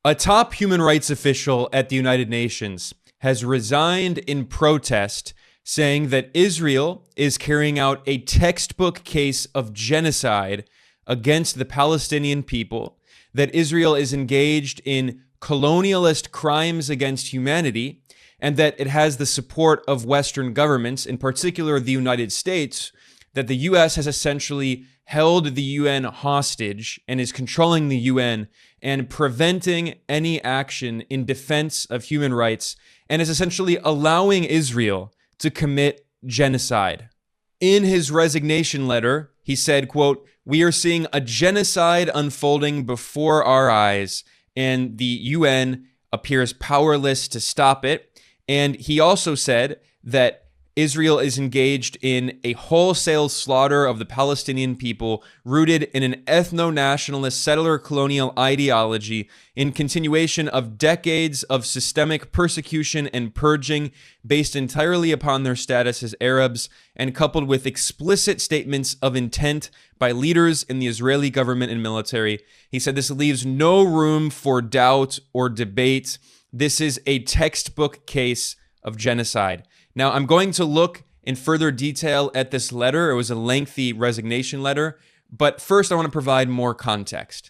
A top human rights official at the United Nations has resigned in protest, saying that Israel is carrying out a textbook case of genocide against the Palestinian people, that Israel is engaged in colonialist crimes against humanity, and that it has the support of Western governments, in particular the United States, that the U.S. has essentially held the UN hostage and is controlling the UN and preventing any action in defense of human rights, and is essentially allowing Israel to commit genocide. In his resignation letter, he said, quote, "We are seeing a genocide unfolding before our eyes, and the UN appears powerless to stop it." And he also said that Israel is engaged in a wholesale slaughter of the Palestinian people rooted in an ethno-nationalist settler colonial ideology in continuation of decades of systemic persecution and purging based entirely upon their status as Arabs, and coupled with explicit statements of intent by leaders in the Israeli government and military. He said this leaves no room for doubt or debate. This is a textbook case of genocide. Now, I'm going to look in further detail at this letter. It was a lengthy resignation letter, but first I want to provide more context.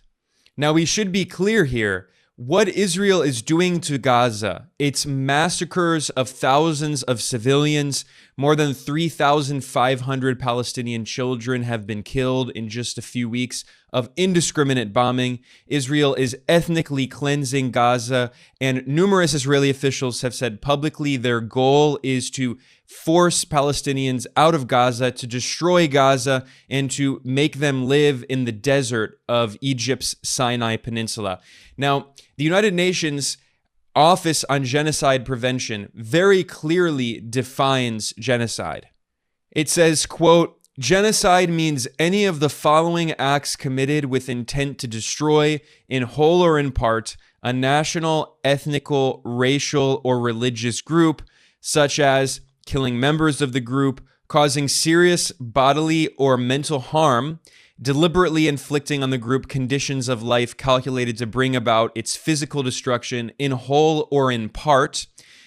Now, we should be clear here. What Israel is doing to Gaza, its massacres of thousands of civilians, more than 3,500 Palestinian children have been killed in just a few weeks of indiscriminate bombing. Israel is ethnically cleansing Gaza, and numerous Israeli officials have said publicly their goal is to force Palestinians out of Gaza, to destroy Gaza, and to make them live in the desert of Egypt's Sinai Peninsula. Now, the United Nations Office on Genocide Prevention very clearly defines genocide. It says, quote, "Genocide means any of the following acts committed with intent to destroy, in whole or in part, a national, ethnical, racial, or religious group, such as killing members of the group, causing serious bodily or mental harm, deliberately inflicting on the group conditions of life calculated to bring about its physical destruction in whole or in part,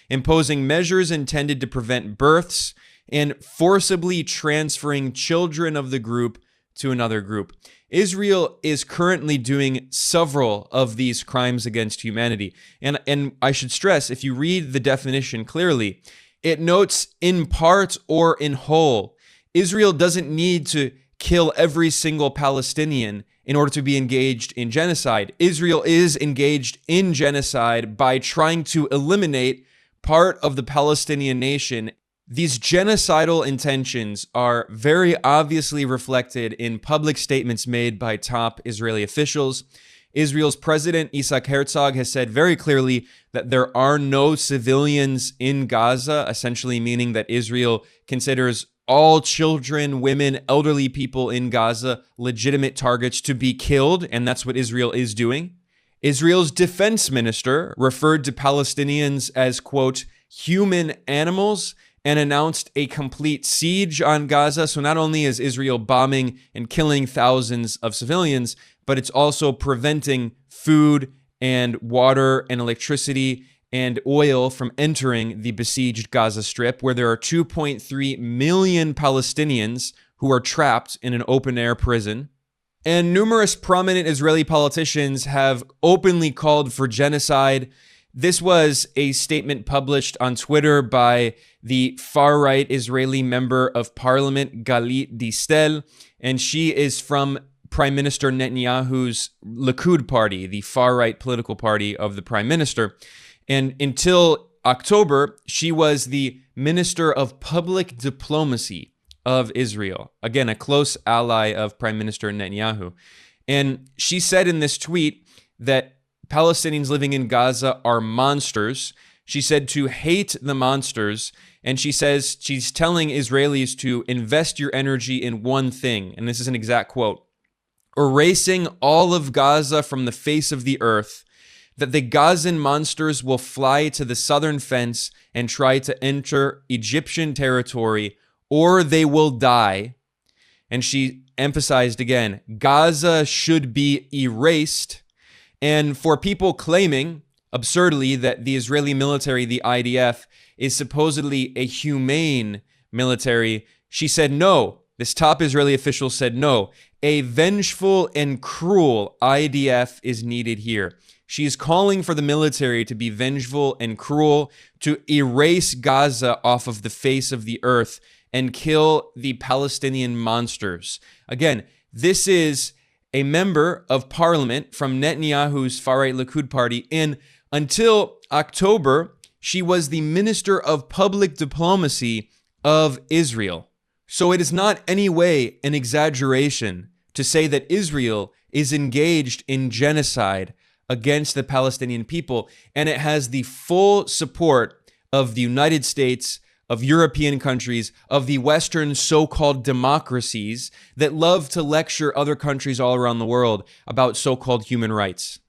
imposing measures intended to prevent births, and forcibly transferring children of the group to another group." Israel is currently doing several of these crimes against humanity. And I should stress, if you read the definition clearly, it notes in part or in whole. Israel doesn't need to kill every single Palestinian in order to be engaged in genocide. Israel is engaged in genocide by trying to eliminate part of the Palestinian nation. These genocidal intentions are very obviously reflected in public statements made by top Israeli officials. Israel's president, Isaac Herzog, has said very clearly that there are no civilians in Gaza, essentially meaning that Israel considers all children, women, elderly people in Gaza legitimate targets to be killed, and that's what Israel is doing. Israel's defense minister referred to Palestinians as, quote, "human animals," and announced a complete siege on Gaza. So not only is Israel bombing and killing thousands of civilians, but it's also preventing food and water and electricity and oil from entering the besieged Gaza Strip, where there are 2.3 million Palestinians who are trapped in an open-air prison. And numerous prominent Israeli politicians have openly called for genocide. This was a statement published on Twitter by the far-right Israeli member of parliament, Galit Distel, and she is from Prime Minister Netanyahu's Likud party, the far-right political party of the Prime Minister. And until October, she was the Minister of Public Diplomacy of Israel. Again, a close ally of Prime Minister Netanyahu. And she said in this tweet that Palestinians living in Gaza are monsters. She said to hate the monsters. And she says she's telling Israelis to invest your energy in one thing. And this is an exact quote: "Erasing all of Gaza from the face of the earth, that the Gazan monsters will fly to the southern fence and try to enter Egyptian territory, or they will die." And she emphasized again, Gaza should be erased, And for people claiming, absurdly, that the Israeli military, the IDF, is supposedly a humane military, she said no. This top Israeli official said no. A vengeful and cruel IDF is needed here. She is calling for the military to be vengeful and cruel, to erase Gaza off of the face of the earth and kill the Palestinian monsters. Again, this is a member of parliament from Netanyahu's far-right Likud party, and until October, she was the Minister of Public Diplomacy of Israel. So it is not any way an exaggeration to say that Israel is engaged in genocide against the Palestinian people, and it has the full support of the United States, of European countries, of the Western so-called democracies that love to lecture other countries all around the world about so-called human rights.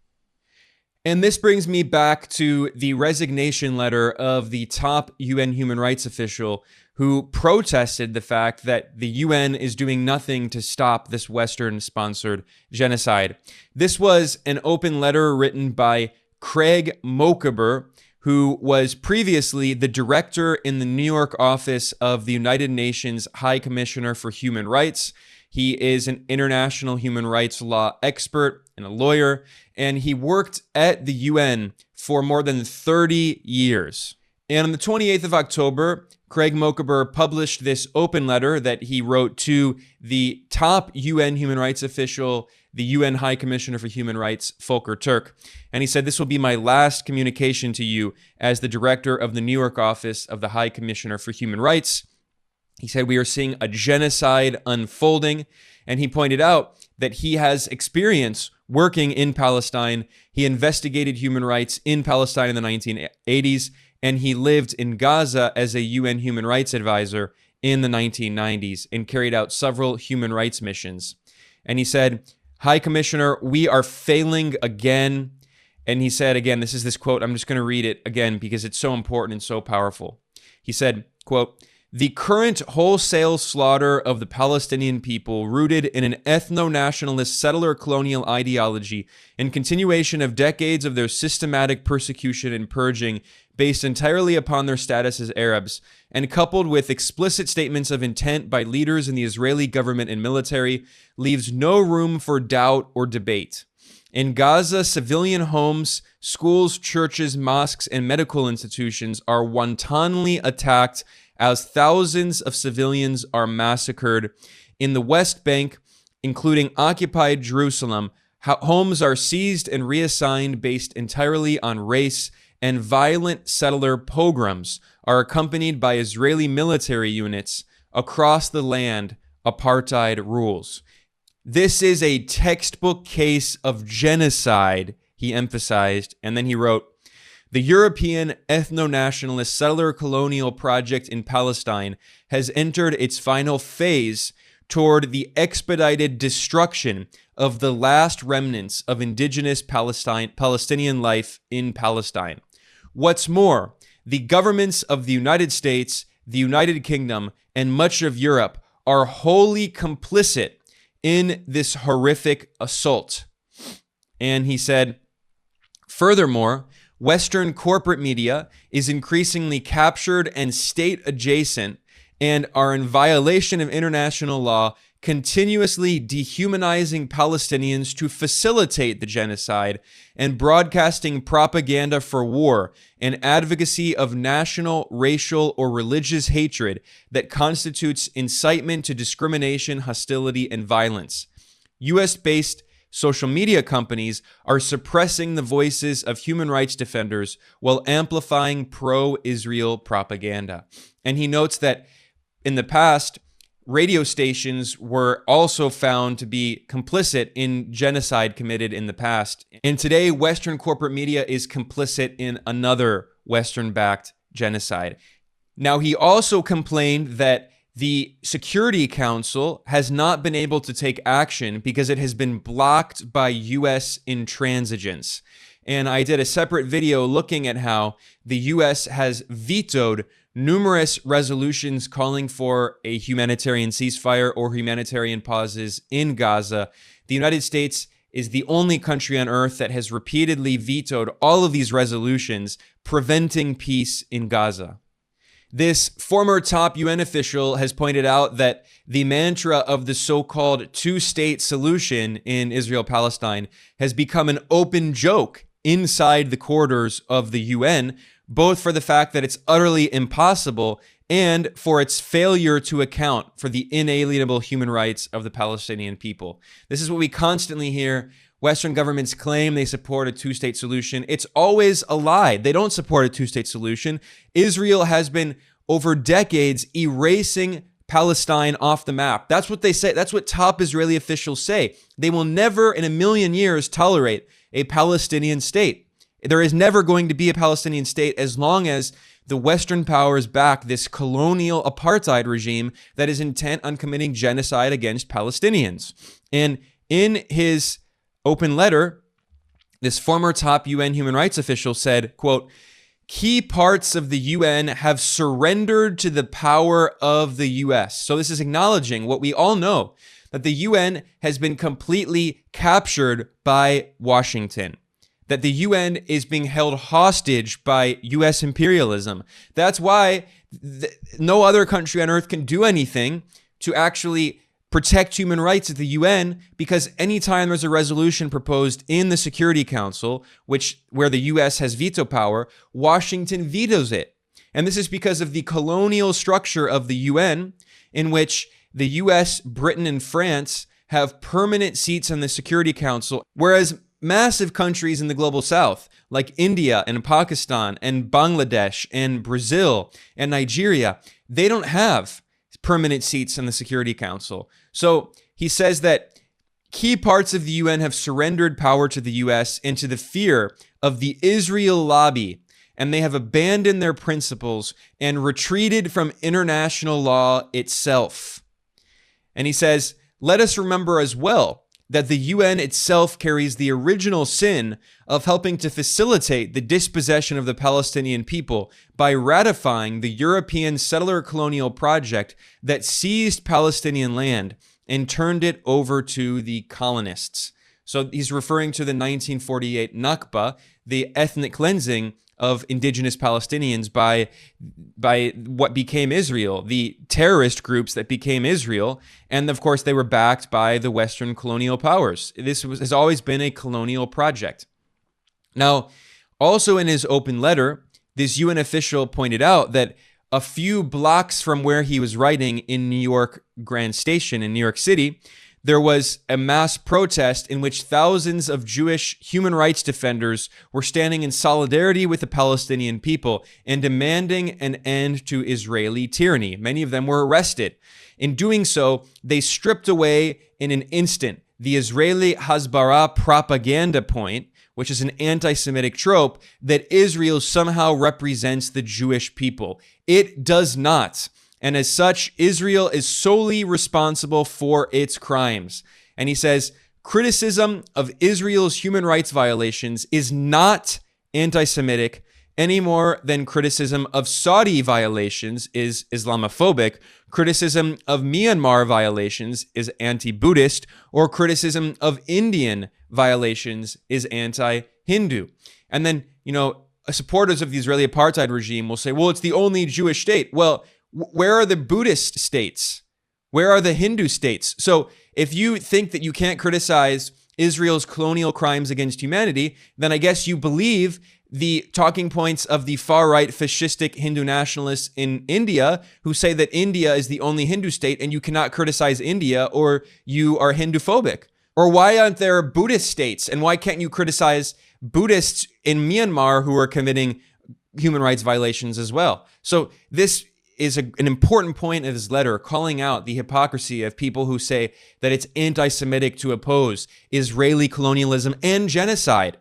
And this brings me back to the resignation letter of the top UN human rights official who protested the fact that the UN is doing nothing to stop this Western-sponsored genocide. This was an open letter written by Craig Mokhiber, who was previously the director in the New York office of the United Nations High Commissioner for Human Rights. He is an international human rights law expert and a lawyer, and he worked at the UN for more than 30 years. And on the 28th of October, Craig Mokhiber published this open letter that he wrote to the top UN human rights official, the UN High Commissioner for Human Rights, Volker Turk. And he said, "This will be my last communication to you as the director of the New York office of the High Commissioner for Human Rights." He said, "We are seeing a genocide unfolding." And he pointed out that he has experience working in Palestine. He investigated human rights in Palestine in the 1980s, and he lived in Gaza as a UN human rights advisor in the 1990s and carried out several human rights missions. And he said, "High Commissioner, we are failing again." And he said, again, this is this quote, I'm just going to read it again because it's so important and so powerful. He said, quote, "The current wholesale slaughter of the Palestinian people, rooted in an ethno-nationalist settler colonial ideology and continuation of decades of their systematic persecution and purging based entirely upon their status as Arabs, and coupled with explicit statements of intent by leaders in the Israeli government and military, leaves no room for doubt or debate. In Gaza, civilian homes, schools, churches, mosques, and medical institutions are wantonly attacked as thousands of civilians are massacred. In the West Bank, including occupied Jerusalem, homes are seized and reassigned based entirely on race, and violent settler pogroms are accompanied by Israeli military units. Across the land, apartheid rules." This is a textbook case of genocide, he emphasized, and then he wrote, "The European ethno-nationalist settler colonial project in Palestine has entered its final phase toward the expedited destruction of the last remnants of indigenous Palestinian life in Palestine. What's more, the governments of the United States, the United Kingdom, and much of Europe are wholly complicit in this horrific assault." And he said, "Furthermore, Western corporate media is increasingly captured and state adjacent and are in violation of international law, continuously dehumanizing Palestinians to facilitate the genocide and broadcasting propaganda for war and advocacy of national, racial, or religious hatred that constitutes incitement to discrimination, hostility, and violence. US-based social media companies are suppressing the voices of human rights defenders while amplifying pro-Israel propaganda." And he notes that in the past, radio stations were also found to be complicit in genocide committed in the past. And today, Western corporate media is complicit in another Western-backed genocide. Now, he also complained that the Security Council has not been able to take action because it has been blocked by U.S. intransigence. And I did a separate video looking at how the U.S. has vetoed numerous resolutions calling for a humanitarian ceasefire or humanitarian pauses in Gaza. The United States is the only country on earth that has repeatedly vetoed all of these resolutions preventing peace in Gaza. This former top UN official has pointed out that the mantra of the so-called two-state solution in Israel-Palestine has become an open joke inside the corridors of the UN, both for the fact that it's utterly impossible and for its failure to account for the inalienable human rights of the Palestinian people. This is what we constantly hear. Western governments claim they support a two-state solution. It's always a lie. They don't support a two-state solution. Israel has been, over decades, erasing Palestine off the map. That's what they say. That's what top Israeli officials say. They will never in a million years tolerate a Palestinian state. There is never going to be a Palestinian state as long as the Western powers back this colonial apartheid regime that is intent on committing genocide against Palestinians. And in his open letter, this former top UN human rights official said, quote, "Key parts of the UN have surrendered to the power of the US." So this is acknowledging what we all know, that the UN has been completely captured by Washington, that the UN is being held hostage by US imperialism. That's why no other country on earth can do anything to actually protect human rights at the UN, because anytime there's a resolution proposed in the Security Council, where the US has veto power, Washington vetoes it. And this is because of the colonial structure of the UN, in which the US, Britain, and France have permanent seats on the Security Council, whereas massive countries in the global south, like India and Pakistan and Bangladesh and Brazil and Nigeria, they don't have permanent seats in the Security Council. So he says that key parts of the UN have surrendered power to the US into the fear of the Israel lobby, and they have abandoned their principles and retreated from international law itself. And he says, let us remember as well that the UN itself carries the original sin of helping to facilitate the dispossession of the Palestinian people by ratifying the European settler colonial project that seized Palestinian land and turned it over to the colonists. So he's referring to the 1948 Nakba, the ethnic cleansing of indigenous Palestinians by what became Israel, the terrorist groups that became Israel. And of course, they were backed by the Western colonial powers. This has always been a colonial project. Now, also in his open letter, this UN official pointed out that a few blocks from where he was writing in New York Grand Station in New York City, there was a mass protest in which thousands of Jewish human rights defenders were standing in solidarity with the Palestinian people and demanding an end to Israeli tyranny. Many of them were arrested. In doing so, they stripped away in an instant the Israeli Hasbara propaganda point, which is an anti-Semitic trope, that Israel somehow represents the Jewish people. It does not. And as such, Israel is solely responsible for its crimes. And he says, criticism of Israel's human rights violations is not anti-Semitic any more than criticism of Saudi violations is Islamophobic, criticism of Myanmar violations is anti-Buddhist, or criticism of Indian violations is anti-Hindu. And then, supporters of the Israeli apartheid regime will say, well, it's the only Jewish state. Well, where are the Buddhist states? Where are the Hindu states? So if you think that you can't criticize Israel's colonial crimes against humanity, then I guess you believe the talking points of the far-right fascistic Hindu nationalists in India who say that India is the only Hindu state and you cannot criticize India or you are Hindu-phobic. Or why aren't there Buddhist states? And why can't you criticize Buddhists in Myanmar who are committing human rights violations as well? So this is an important point of his letter, calling out the hypocrisy of people who say that it's anti-Semitic to oppose Israeli colonialism and genocide.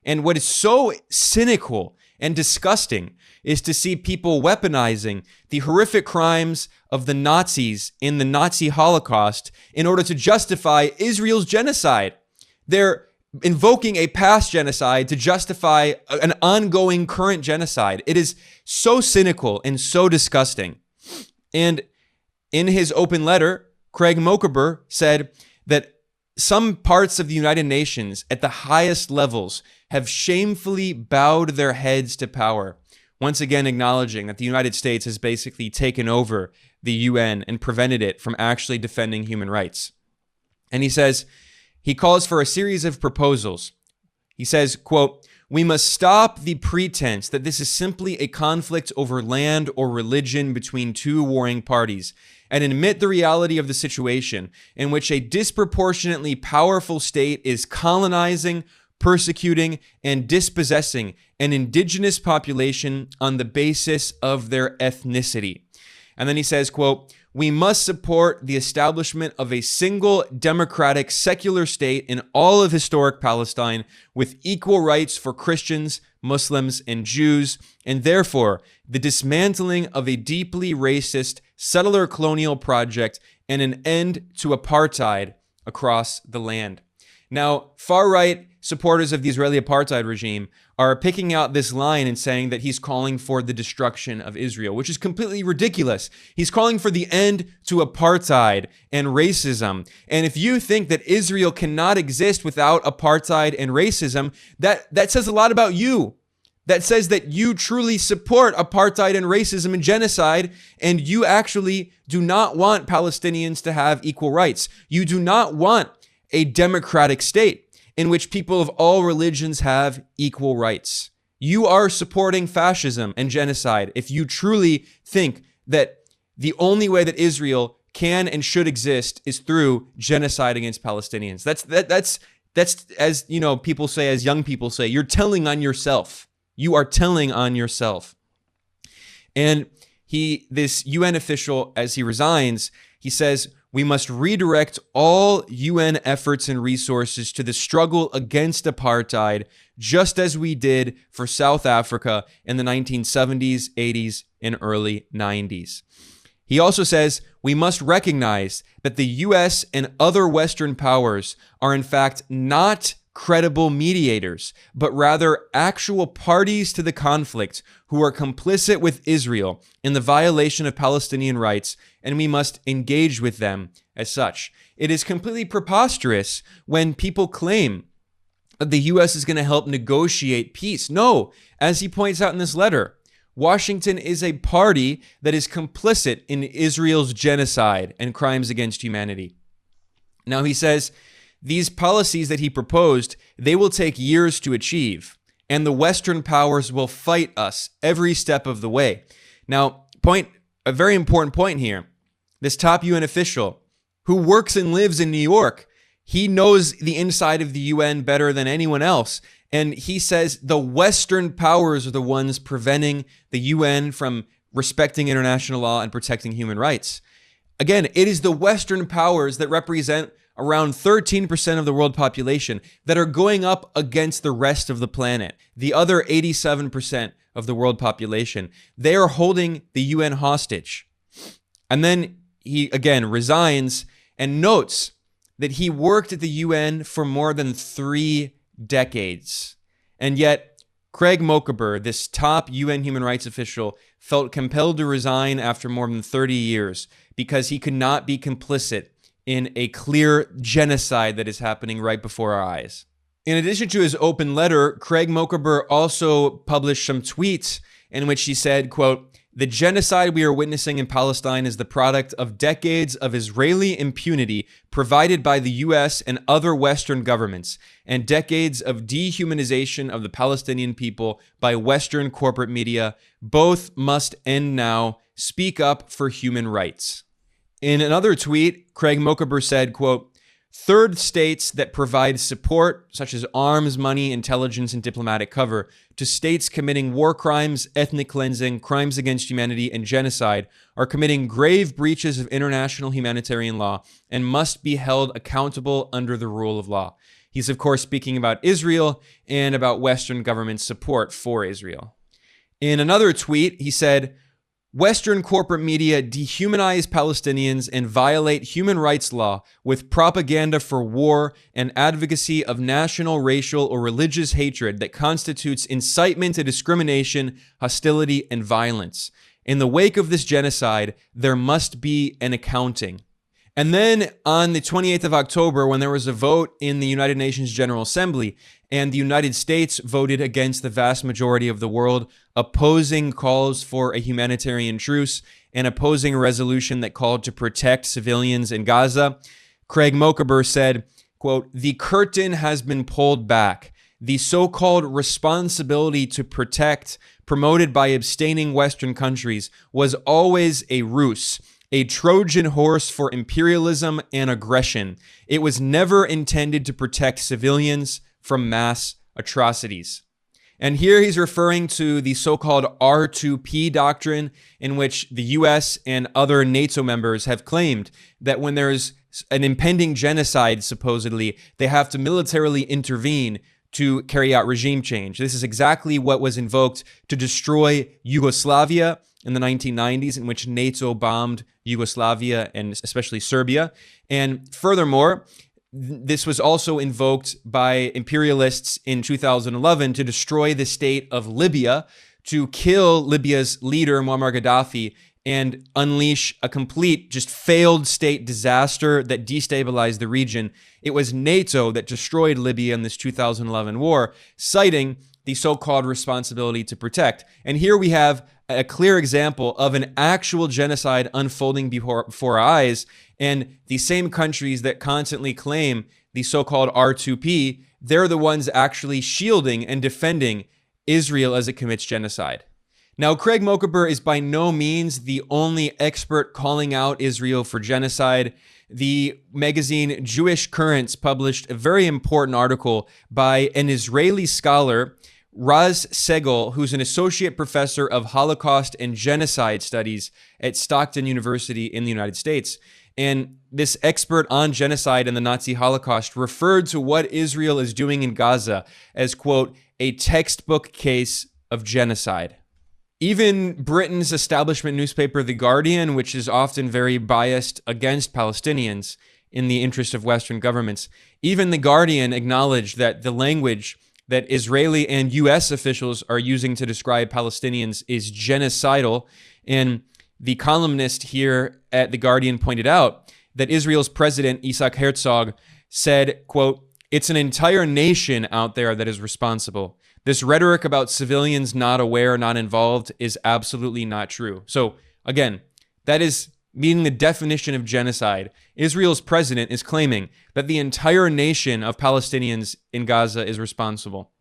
And what is so cynical and disgusting is to see people weaponizing the horrific crimes of the Nazis in the Nazi Holocaust in order to justify Israel's genocide. They're invoking a past genocide to justify an ongoing current genocide. It is so cynical and so disgusting. And in his open letter, Craig Mokhiber said that some parts of the United Nations at the highest levels have shamefully bowed their heads to power, once again acknowledging that the United States has basically taken over the UN and prevented it from actually defending human rights. And he calls for a series of proposals. He says, quote, "We must stop the pretense that this is simply a conflict over land or religion between two warring parties, and admit the reality of the situation in which a disproportionately powerful state is colonizing, persecuting, and dispossessing an indigenous population on the basis of their ethnicity." And then he says, quote, "We must support the establishment of a single democratic secular state in all of historic Palestine with equal rights for Christians, Muslims, and Jews, and therefore the dismantling of a deeply racist settler colonial project and an end to apartheid across the land." Now, far-right supporters of the Israeli apartheid regime are picking out this line and saying that he's calling for the destruction of Israel, which is completely ridiculous. He's calling for the end to apartheid and racism. And if you think that Israel cannot exist without apartheid and racism, that says a lot about you. That says that you truly support apartheid and racism and genocide, and you actually do not want Palestinians to have equal rights. You do not want a democratic state in which people of all religions have equal rights. You are supporting fascism and genocide if you truly think that the only way that Israel can and should exist is through genocide against Palestinians. That's as you know, people say, as young people say, you're telling on yourself. You are telling on yourself. And this UN official, as he resigns, he says, "We must redirect all UN efforts and resources to the struggle against apartheid, just as we did for South Africa in the 1970s, 80s, and early 90s. He also says, "We must recognize that the US and other Western powers are in fact not credible mediators, but rather actual parties to the conflict who are complicit with Israel in the violation of Palestinian rights, and we must engage with them as such." It is completely preposterous when people claim that the US is going to help negotiate peace. No, as he points out in this letter, Washington is a party that is complicit in Israel's genocide and crimes against humanity. Now he says, these policies that he proposed, they will take years to achieve, and the Western powers will fight us every step of the way. Now, a very important point here. This top UN official who works and lives in New York, he knows the inside of the UN better than anyone else. And he says the Western powers are the ones preventing the UN from respecting international law and protecting human rights. Again, it is the Western powers that represent around 13% of the world population that are going up against the rest of the planet, the other 87% of the world population. They are holding the UN hostage. And then he, again, resigns and notes that he worked at the UN for more than 3 decades. And yet, Craig Mokhiber, this top UN human rights official, felt compelled to resign after more than 30 years because he could not be complicit in a clear genocide that is happening right before our eyes. In addition to his open letter, Craig Mokhiber also published some tweets in which he said, quote, "The genocide we are witnessing in Palestine is the product of decades of Israeli impunity provided by the US and other Western governments, and decades of dehumanization of the Palestinian people by Western corporate media. Both must end now. Speak up for human rights." In another tweet, Craig Mokhiber said, quote, "Third states that provide support, such as arms, money, intelligence, and diplomatic cover, to states committing war crimes, ethnic cleansing, crimes against humanity, and genocide are committing grave breaches of international humanitarian law and must be held accountable under the rule of law." He's, of course, speaking about Israel and about Western government support for Israel. In another tweet, he said, "Western corporate media dehumanize Palestinians and violate human rights law with propaganda for war and advocacy of national, racial, or religious hatred that constitutes incitement to discrimination, hostility, and violence. In the wake of this genocide, there must be an accounting." And then on the 28th of October, when there was a vote in the United Nations General Assembly, and the United States voted against the vast majority of the world, opposing calls for a humanitarian truce and opposing a resolution that called to protect civilians in Gaza, Craig Mokhiber said, quote, "The curtain has been pulled back. The so-called responsibility to protect promoted by abstaining Western countries was always a ruse, a Trojan horse for imperialism and aggression. It was never intended to protect civilians from mass atrocities." And here he's referring to the so-called R2P Doctrine, in which the US and other NATO members have claimed that when there's an impending genocide, supposedly, they have to militarily intervene to carry out regime change. This is exactly what was invoked to destroy Yugoslavia in the 1990s, in which NATO bombed Yugoslavia and especially Serbia. And furthermore, this was also invoked by imperialists in 2011 to destroy the state of Libya, to kill Libya's leader, Muammar Gaddafi, and unleash a complete, just failed state disaster that destabilized the region. It was NATO that destroyed Libya in this 2011 war, citing the so-called responsibility to protect. And here we have a clear example of an actual genocide unfolding before our eyes, and the same countries that constantly claim the so-called R2P, they're the ones actually shielding and defending Israel as it commits genocide. Now, Craig Mokhiber is by no means the only expert calling out Israel for genocide. The magazine Jewish Currents published a very important article by an Israeli scholar, Raz Segal, who's an associate professor of Holocaust and Genocide Studies at Stockton University in the United States. And this expert on genocide and the Nazi Holocaust referred to what Israel is doing in Gaza as, quote, a textbook case of genocide. Even Britain's establishment newspaper, The Guardian, which is often very biased against Palestinians in the interest of Western governments, even The Guardian acknowledged that the language that Israeli and U.S. officials are using to describe Palestinians is genocidal. And the columnist here at The Guardian pointed out that Israel's president, Isaac Herzog, said, quote, "It's an entire nation out there that is responsible. This rhetoric about civilians not aware, not involved is absolutely not true." So again, that is meeting the definition of genocide. Israel's president is claiming that the entire nation of Palestinians in Gaza is responsible.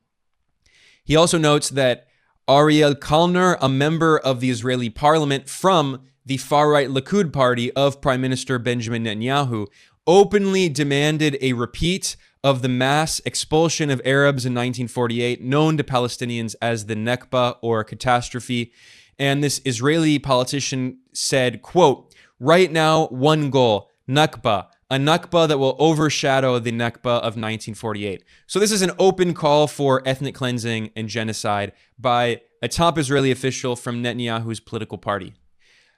He also notes that Ariel Kalner, a member of the Israeli parliament from the far-right Likud party of Prime Minister Benjamin Netanyahu, openly demanded a repeat of the mass expulsion of Arabs in 1948, known to Palestinians as the Nakba or catastrophe. And this Israeli politician said, quote, "Right now, one goal, Nakba, a Nakba that will overshadow the Nakba of 1948. So this is an open call for ethnic cleansing and genocide by a top Israeli official from Netanyahu's political party.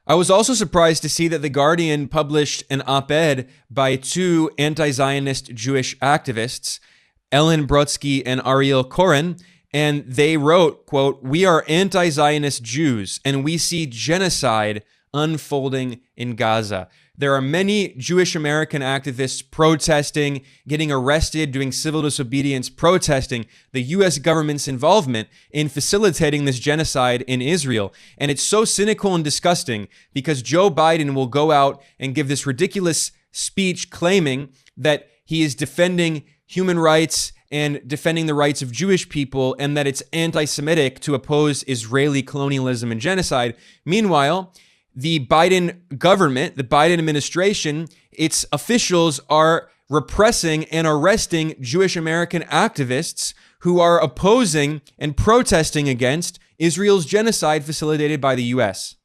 I was also surprised to see that The Guardian published an op-ed by two anti-Zionist Jewish activists, Ellen Brodsky and Ariel Koren, and they wrote, quote, "We are anti-Zionist Jews, and we see genocide unfolding in Gaza. There are many Jewish American activists protesting, getting arrested, doing civil disobedience, protesting the U.S. government's involvement in facilitating this genocide in Israel. And it's so cynical and disgusting because Joe Biden will go out and give this ridiculous speech claiming that he is defending human rights and defending the rights of Jewish people and that it's anti-Semitic to oppose Israeli colonialism and genocide. Meanwhile, the Biden government, the Biden administration, its officials are repressing and arresting Jewish American activists who are opposing and protesting against Israel's genocide facilitated by the U.S.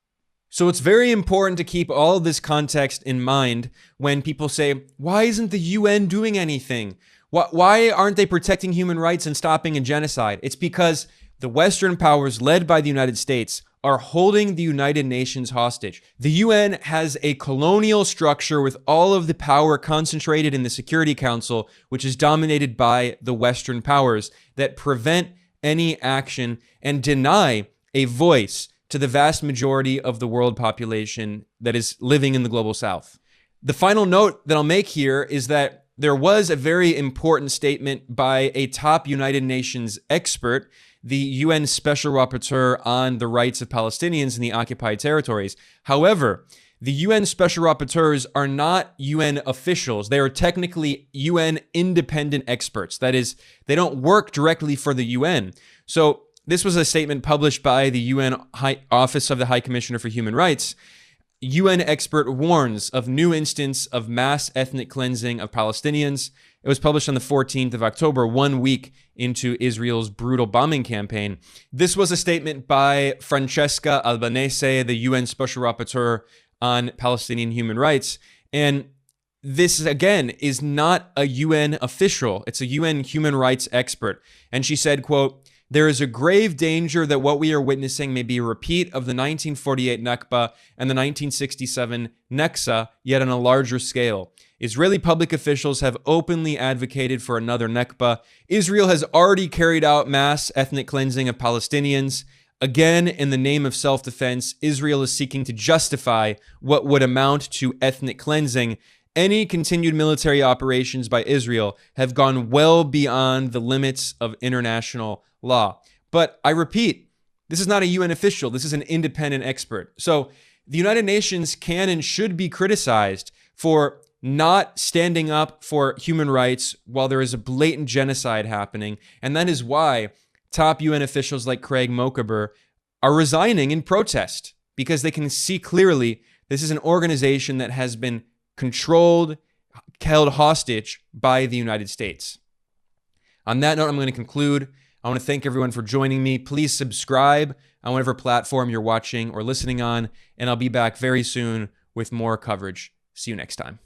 So it's very important to keep all of this context in mind when people say, why isn't the UN doing anything? Why aren't they protecting human rights and stopping a genocide? It's because the Western powers led by the United States are holding the United Nations hostage. The UN has a colonial structure with all of the power concentrated in the Security Council, which is dominated by the Western powers that prevent any action and deny a voice to the vast majority of the world population that is living in the global South. The final note that I'll make here is that there was a very important statement by a top United Nations expert, the UN Special Rapporteur on the rights of Palestinians in the occupied territories. However, the UN Special Rapporteurs are not UN officials. They are technically UN independent experts. That is, they don't work directly for the UN. So this was a statement published by the UN Office of the High Commissioner for Human Rights. UN expert warns of new instance of mass ethnic cleansing of Palestinians. It was published on the 14th of October, 1 week into Israel's brutal bombing campaign. This was a statement by Francesca Albanese, the UN Special Rapporteur on Palestinian human rights. And this, again, is not a UN official. It's a UN human rights expert. And she said, quote, "There is a grave danger that what we are witnessing may be a repeat of the 1948 Nakba and the 1967 Naksa, yet on a larger scale. Israeli public officials have openly advocated for another Nakba. Israel has already carried out mass ethnic cleansing of Palestinians. Again, in the name of self-defense, Israel is seeking to justify what would amount to ethnic cleansing. Any continued military operations by Israel have gone well beyond the limits of international law." But I repeat, this is not a UN official. This is an independent expert. So the United Nations can and should be criticized for not standing up for human rights while there is a blatant genocide happening. And that is why top UN officials like Craig Mokhiber are resigning in protest, because they can see clearly this is an organization that has been controlled, held hostage by the United States. On that note, I'm going to conclude. I want to thank everyone for joining me. Please subscribe on whatever platform you're watching or listening on, and I'll be back very soon with more coverage. See you next time.